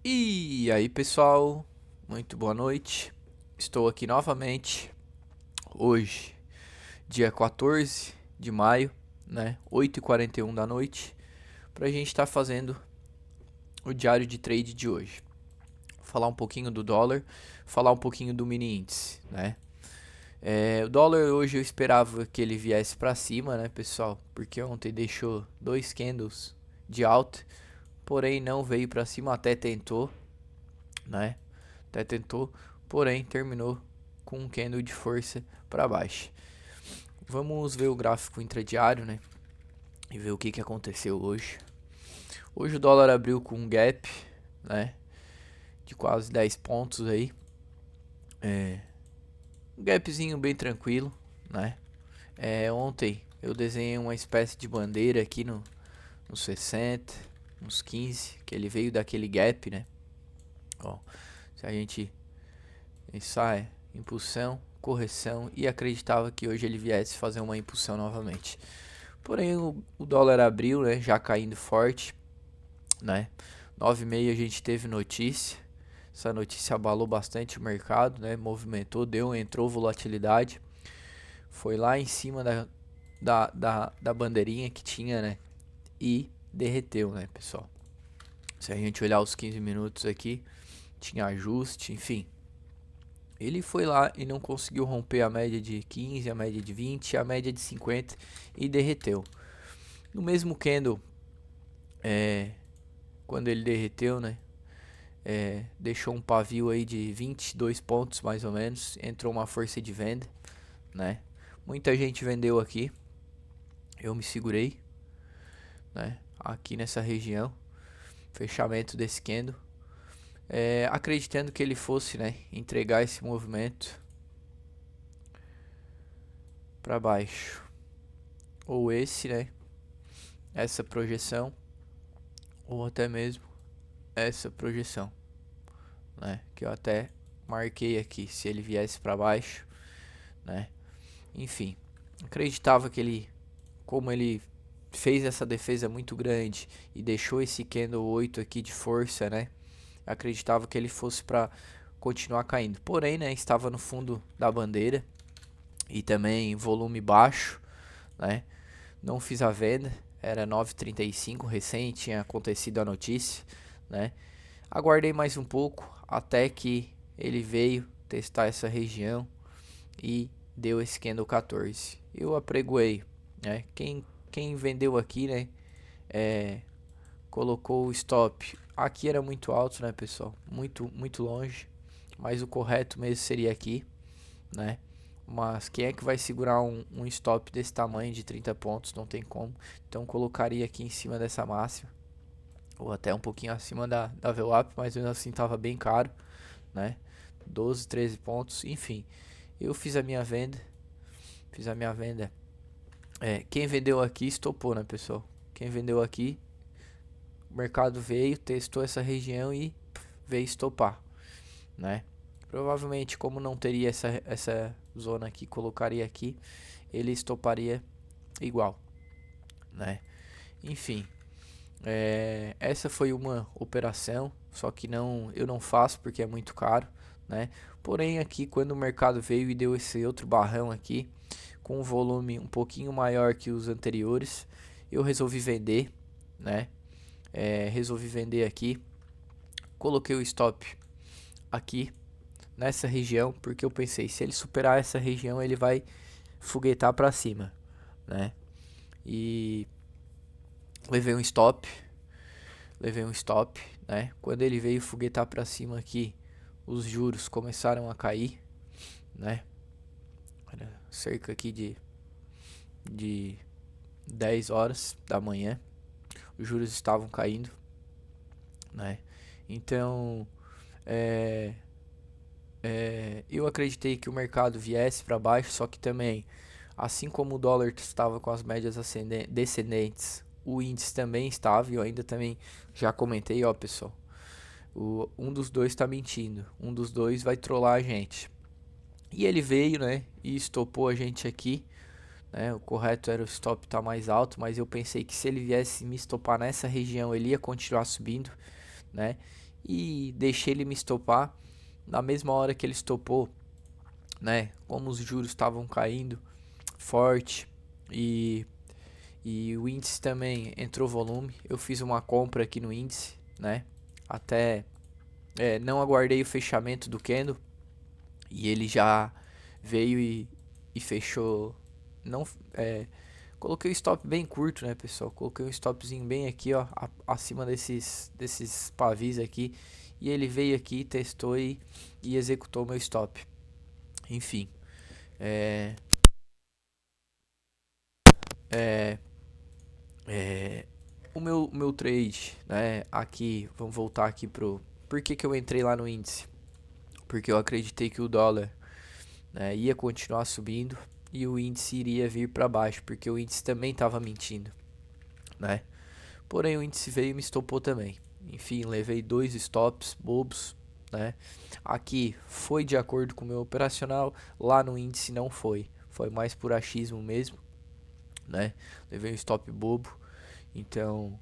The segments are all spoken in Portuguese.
E aí, pessoal, muito boa noite. Estou aqui novamente hoje, dia 14 de maio, né? 8h41 da noite, para a gente estar fazendo o diário de trade de hoje. Falar um pouquinho do dólar, falar um pouquinho do mini índice, né? O dólar hoje eu esperava que ele viesse para cima, né, pessoal? Porque ontem deixou dois candles de alta, porém não veio para cima, até tentou, né? Até tentou, porém terminou com um candle de força para baixo. Vamos ver o gráfico intradiário, né? E ver o que aconteceu hoje. Hoje o dólar abriu com um gap, né? De quase 10 pontos aí. Um gapzinho bem tranquilo, né? Ontem eu desenhei uma espécie de bandeira aqui nos 60, nos 15, que ele veio daquele gap, né? Ó, se a gente sai, impulsão, correção, e acreditava que hoje ele viesse fazer uma impulsão novamente. Porém o dólar abriu, né, já caindo forte, né? 9h30 a gente teve notícia. Essa notícia abalou bastante o mercado, né? Movimentou, entrou volatilidade. Foi lá em cima da bandeirinha que tinha, né? E derreteu, né, pessoal? Se a gente olhar os 15 minutos aqui, tinha ajuste, enfim. Ele foi lá e não conseguiu romper a média de 15, a média de 20, a média de 50 e derreteu. No mesmo candle, quando ele derreteu, né? Deixou um pavio aí de 22 pontos mais ou menos. Entrou uma força de venda, né? Muita gente vendeu aqui. Eu me segurei, né? Aqui nessa região. Fechamento desse candle. Acreditando que ele fosse, né? Entregar esse movimento para baixo. Ou esse, né? Essa projeção. Ou até mesmo essa projeção, né? Que eu até marquei aqui. Se ele viesse para baixo, né? Enfim, acreditava que ele, como ele fez essa defesa muito grande e deixou esse candle 8 aqui de força, né? Acreditava que ele fosse para continuar caindo. Porém, né, estava no fundo da bandeira e também volume baixo, né? Não fiz a venda, era 9h35, recém tinha acontecido a notícia, né? Aguardei mais um pouco até que ele veio testar essa região e deu esse candle 14. Eu apregoei, né? Quem vendeu aqui, né? Colocou o stop. Aqui era muito alto, né, pessoal? Muito longe. Mas o correto mesmo seria aqui, né? Mas quem é que vai segurar um stop desse tamanho de 30 pontos? Não tem como. Então colocaria aqui em cima dessa máxima. Ou até um pouquinho acima da VWAP, mas ainda assim estava bem caro, né? 12, 13 pontos, enfim. Eu fiz a minha venda. Fiz a minha venda. Quem vendeu aqui estopou, né, pessoal? Quem vendeu aqui, o mercado veio, testou essa região e veio estopar, né? Provavelmente, como não teria essa zona aqui, colocaria aqui, ele estoparia igual, né? Enfim, essa foi uma operação, só que eu não faço porque é muito caro, né? Porém, aqui quando o mercado veio e deu esse outro barrão aqui, com um volume um pouquinho maior que os anteriores, eu resolvi vender, né? Resolvi vender aqui, coloquei o stop aqui nessa região, porque eu pensei, se ele superar essa região, ele vai foguetar para cima, né? E levei um stop, né? Quando ele veio foguetar para cima aqui, os juros começaram a cair, né? Era cerca aqui de 10 horas da manhã, os juros estavam caindo, né? Então, eu acreditei que o mercado viesse para baixo, só que também, assim como o dólar estava com as médias descendentes, o índice também estava, e eu ainda também já comentei, ó, pessoal, um dos dois está mentindo, um dos dois vai trollar a gente. E ele veio, né, e estopou a gente aqui, né? O correto era o stop estar mais alto, mas eu pensei que se ele viesse me estopar nessa região, ele ia continuar subindo, né? e deixei ele me estopar. Na mesma hora que ele estopou, né, como os juros estavam caindo forte e, e o índice também entrou volume, eu fiz uma compra aqui no índice, né, até não aguardei o fechamento do candle e ele já veio e fechou. Não, coloquei o stop bem curto, né, pessoal? Coloquei um stopzinho bem aqui, ó, acima desses pavis aqui. E ele veio aqui, testou e executou meu stop. Enfim, é, é, é, o meu trade, né? Aqui, vamos voltar aqui pro. Por que que eu entrei lá no índice? Porque eu acreditei que o dólar, né, ia continuar subindo e o índice iria vir para baixo, porque o índice também estava mentindo, né? Porém, o índice veio e me estopou também. Enfim, levei dois stops bobos, né? Aqui foi de acordo com o meu operacional, lá no índice não foi. Foi mais por achismo mesmo, né? Levei um stop bobo. Então,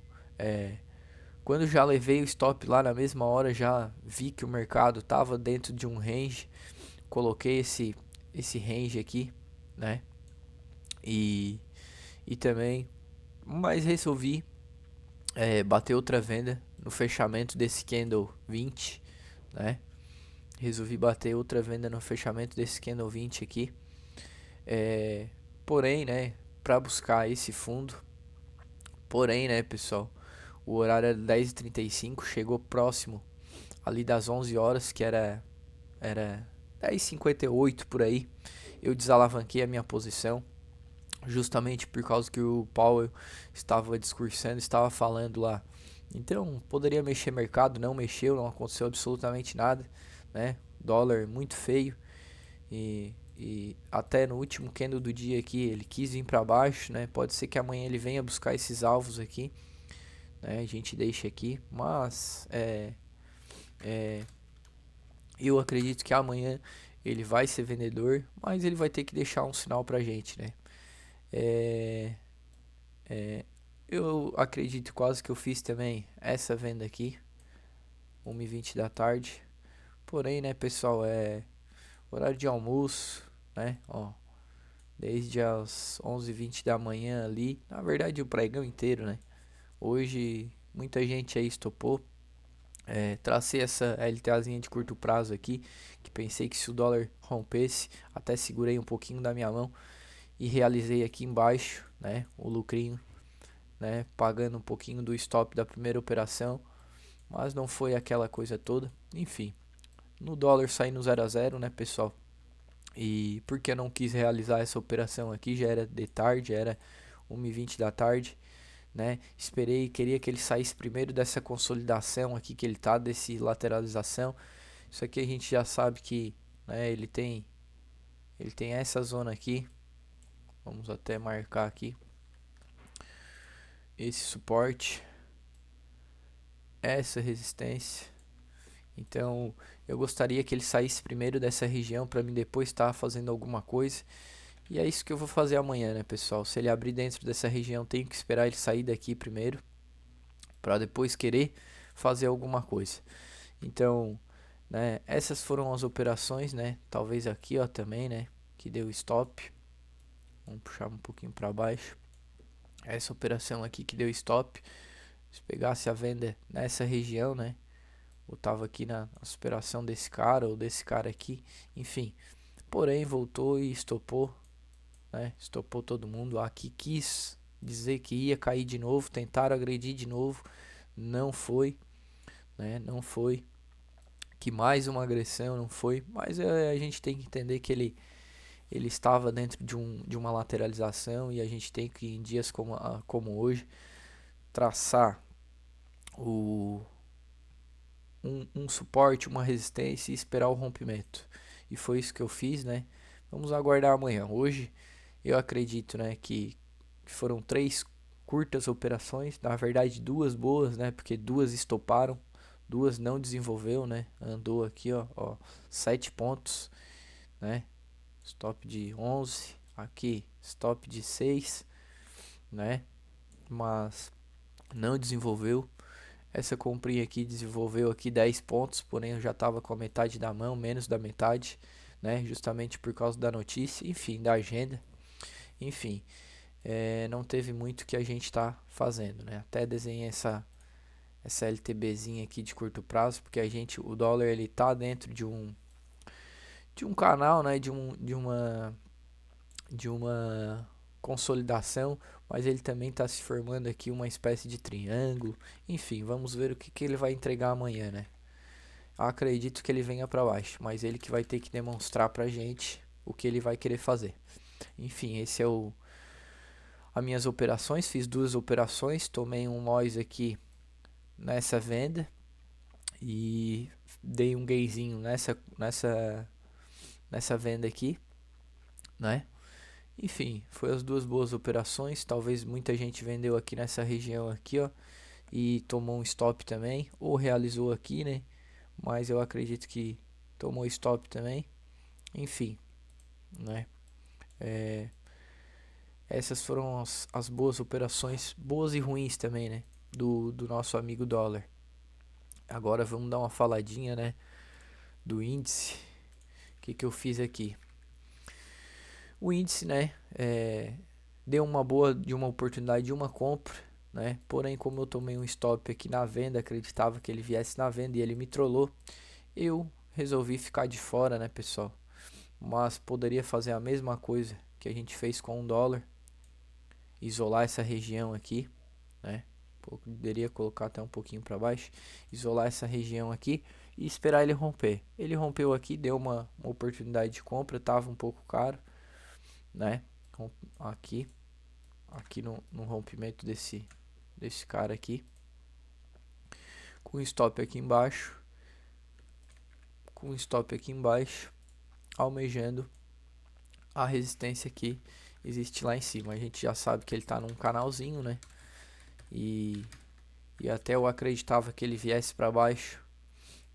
quando já levei o stop lá na mesma hora, já vi que o mercado estava dentro de um range. Coloquei esse range aqui, né? E, e também, mas resolvi bater outra venda no fechamento desse candle 20, né? Resolvi bater outra venda no fechamento desse candle 20 aqui. Porém, né, para buscar esse fundo, porém, né, pessoal, o horário era 10h35, chegou próximo ali das 11 horas, que era 10h58 por aí. Eu desalavanquei a minha posição, justamente por causa que o Powell estava discursando, estava falando lá. Então, poderia mexer mercado, não mexeu, não aconteceu absolutamente nada, né? Dólar muito feio e até no último candle do dia aqui ele quis vir para baixo, né? Pode ser que amanhã ele venha buscar esses alvos aqui, né? A gente deixa aqui, mas eu acredito que amanhã ele vai ser vendedor, mas ele vai ter que deixar um sinal pra gente, né? É, eu acredito quase que eu fiz também essa venda aqui, 1h20 da tarde. Porém, né, pessoal, horário de almoço, né? Ó, desde as 11h20 da manhã ali, na verdade o pregão inteiro, né? Hoje muita gente aí estopou. Tracei essa LTAzinha de curto prazo aqui, que pensei que se o dólar rompesse, até segurei um pouquinho da minha mão e realizei aqui embaixo, né, o lucrinho, né, pagando um pouquinho do stop da primeira operação, mas não foi aquela coisa toda. Enfim, no dólar saí no 0 a 0, né, pessoal? E porque eu não quis realizar essa operação aqui, já era de tarde, era 1h20 da tarde, né? Esperei, queria que ele saísse primeiro dessa consolidação aqui que ele tá, desse lateralização. Isso aqui a gente já sabe que, né, ele tem essa zona aqui. Vamos até marcar aqui esse suporte, essa resistência. Então, eu gostaria que ele saísse primeiro dessa região para mim depois estar fazendo alguma coisa. E é isso que eu vou fazer amanhã, né, pessoal? Se ele abrir dentro dessa região, tenho que esperar ele sair daqui primeiro para depois querer fazer alguma coisa. Então, né, essas foram as operações, né? Talvez aqui, ó, também, né, que deu stop. Vamos puxar um pouquinho para baixo. Essa operação aqui que deu stop. Se pegasse a venda nessa região, né? Eu tava aqui na superação desse cara ou desse cara aqui, enfim. Porém, voltou e estopou, né? Estopou todo mundo. Aqui quis dizer que ia cair de novo, tentaram agredir de novo, não foi, né? Não foi. Que mais uma agressão, não foi. Mas a gente tem que entender que ele estava dentro de uma lateralização e a gente tem que, em dias como hoje, traçar o, um suporte, uma resistência e esperar o rompimento. E foi isso que eu fiz, né? Vamos aguardar amanhã. Hoje eu acredito, né, que foram três curtas operações, na verdade duas boas, né? Porque duas estoparam, duas não desenvolveu, né? Andou aqui, ó 7 pontos, né? Stop de 11, aqui stop de 6, né? Mas não desenvolveu. Essa comprinha aqui desenvolveu aqui 10 pontos, porém eu já estava com a metade da mão, menos da metade, né? Justamente por causa da notícia, enfim, da agenda. Enfim, não teve muito que a gente está fazendo, né? Até desenhei essa LTBzinha aqui de curto prazo, porque o dólar ele tá dentro de um canal, né? De uma consolidação, mas ele também está se formando aqui uma espécie de triângulo. Enfim, vamos ver o que ele vai entregar amanhã, né? Acredito que ele venha para baixo, mas ele que vai ter que demonstrar pra gente o que ele vai querer fazer. Enfim, esse é as minhas operações. Fiz duas operações, tomei um loss aqui nessa venda e dei um gainzinho nessa venda aqui, né? Enfim, foi as duas boas operações. Talvez muita gente vendeu aqui nessa região aqui, ó, e tomou um stop também, ou realizou aqui, né? Mas eu acredito que tomou stop também. Enfim, né? Essas foram as boas operações, boas e ruins também, né? Do nosso amigo dólar. Agora vamos dar uma faladinha, né? Do índice. O que eu fiz aqui? O índice, né? Deu uma oportunidade de uma compra, né? Porém, como eu tomei um stop aqui na venda, acreditava que ele viesse na venda e ele me trollou, eu resolvi ficar de fora, né, pessoal? Mas poderia fazer a mesma coisa que a gente fez com o dólar, isolar essa região aqui, né? Poderia colocar até um pouquinho para baixo, isolar essa região aqui e esperar ele romper. Ele rompeu aqui, deu uma oportunidade de compra, tava um pouco caro, né? Aqui no rompimento desse cara aqui, com stop aqui embaixo, almejando a resistência que existe lá em cima. A gente já sabe que ele tá num canalzinho, né? E até eu acreditava que ele viesse para baixo,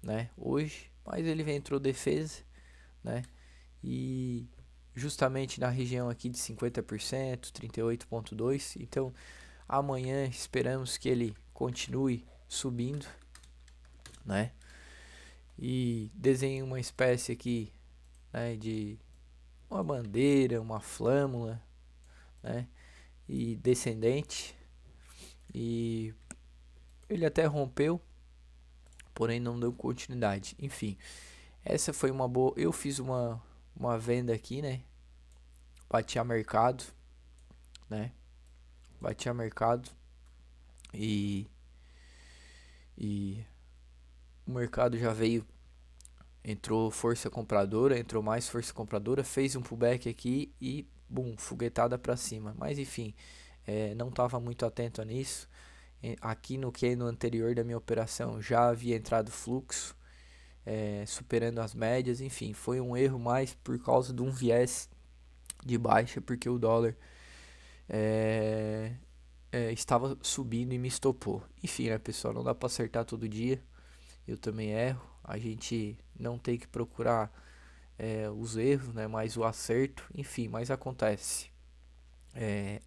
né? Hoje, mas ele entrou defesa, né? E justamente na região aqui de 50%, 38,2%. Então, amanhã esperamos que ele continue subindo, né? E desenhe uma espécie aqui, né, de uma bandeira, uma flâmula, né? E descendente. E ele até rompeu, porém não deu continuidade. Enfim, essa foi uma boa. Eu fiz uma venda aqui, né? Bati a mercado, né? Bati a mercado e o mercado já veio, entrou força compradora, entrou mais força compradora, fez um pullback aqui e bum, foguetada para cima. Mas enfim, não estava muito atento nisso. Aqui no candle anterior da minha operação já havia entrado fluxo, superando as médias. Enfim, foi um erro mais por causa de um viés de baixa, porque o dólar estava subindo e me estopou. Enfim, né, pessoal, não dá para acertar todo dia. Eu também erro. A gente não tem que procurar os erros, né, mas o acerto. Enfim, mas acontece.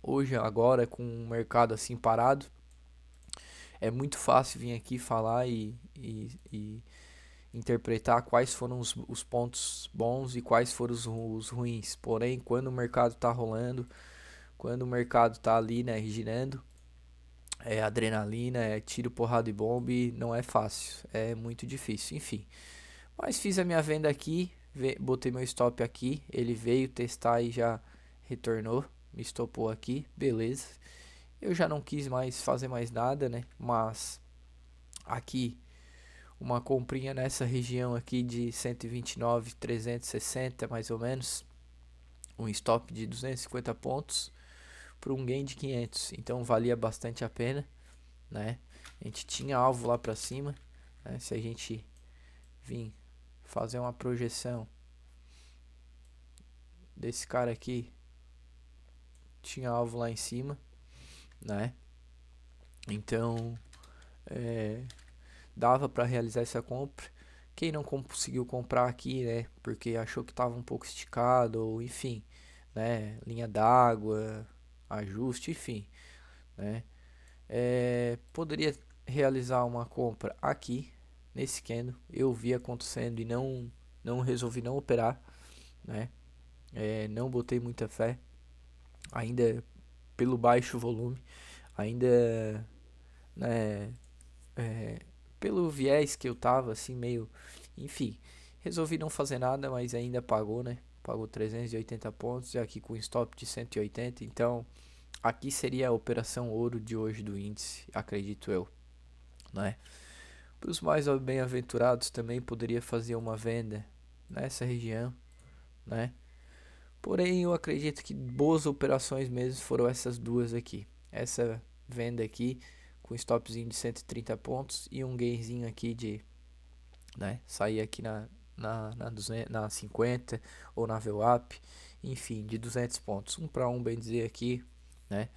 Hoje, agora, com o mercado assim parado, é muito fácil vir aqui falar e interpretar quais foram os pontos bons e quais foram os ruins. Porém, quando o mercado está rolando, quando o mercado está ali, né, girando, adrenalina, tiro, porrada e bomba, e não é fácil, é muito difícil, enfim. Mas fiz a minha venda aqui, botei meu stop aqui, ele veio testar e já retornou, me estopou aqui, beleza. Eu já não quis mais fazer mais nada, né? Mas aqui uma comprinha nessa região aqui de 129,360 mais ou menos, um stop de 250 pontos para um gain de 500, então valia bastante a pena, né? A gente tinha alvo lá para cima, né? Se a gente vir fazer uma projeção desse cara aqui, tinha alvo lá em cima, né? Então dava para realizar essa compra. Quem não conseguiu comprar aqui, né, porque achou que estava um pouco esticado, ou enfim, né, linha d'água, ajuste, enfim, né, poderia realizar uma compra aqui nesse candle. Eu vi acontecendo e não resolvi não operar, né? Não botei muita fé, ainda pelo baixo volume, ainda, né, pelo viés que eu tava assim meio, enfim, resolvi não fazer nada, mas ainda pagou, né? Pagou 380 pontos e aqui com stop de 180, então aqui seria a operação ouro de hoje do índice, acredito eu, né? Para os mais bem-aventurados também poderia fazer uma venda nessa região, né? Porém, eu acredito que boas operações mesmo foram essas duas aqui. Essa venda aqui com stopzinho de 130 pontos e um gainzinho aqui de, né, sair aqui na 50 ou na VWAP, enfim, de 200 pontos. Um para um, bem dizer aqui, né?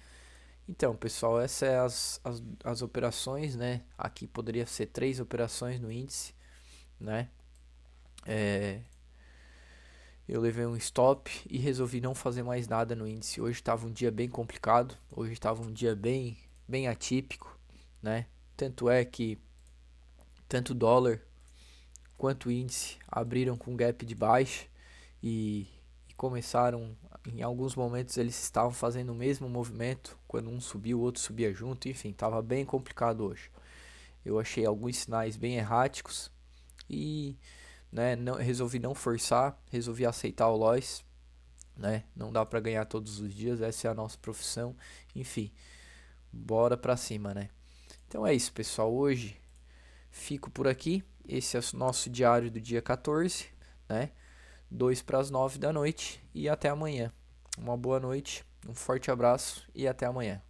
Então, pessoal, essas é as operações, né? Aqui poderia ser 3 operações no índice, né? Eu levei um stop e resolvi não fazer mais nada no índice. Hoje estava um dia bem complicado, hoje estava um dia bem atípico, né? Tanto é que tanto o dólar quanto o índice abriram com gap de baixa e começaram, em alguns momentos eles estavam fazendo o mesmo movimento, quando um subia o outro subia junto, enfim, estava bem complicado hoje. Eu achei alguns sinais bem erráticos e, né, resolvi não forçar, resolvi aceitar o loss, né? Não dá para ganhar todos os dias, essa é a nossa profissão. Enfim, bora pra cima, né? Então é isso, pessoal. Hoje fico por aqui. Esse é o nosso diário do dia 14, né? 2 para as 9 da noite e até amanhã. Uma boa noite, um forte abraço e até amanhã.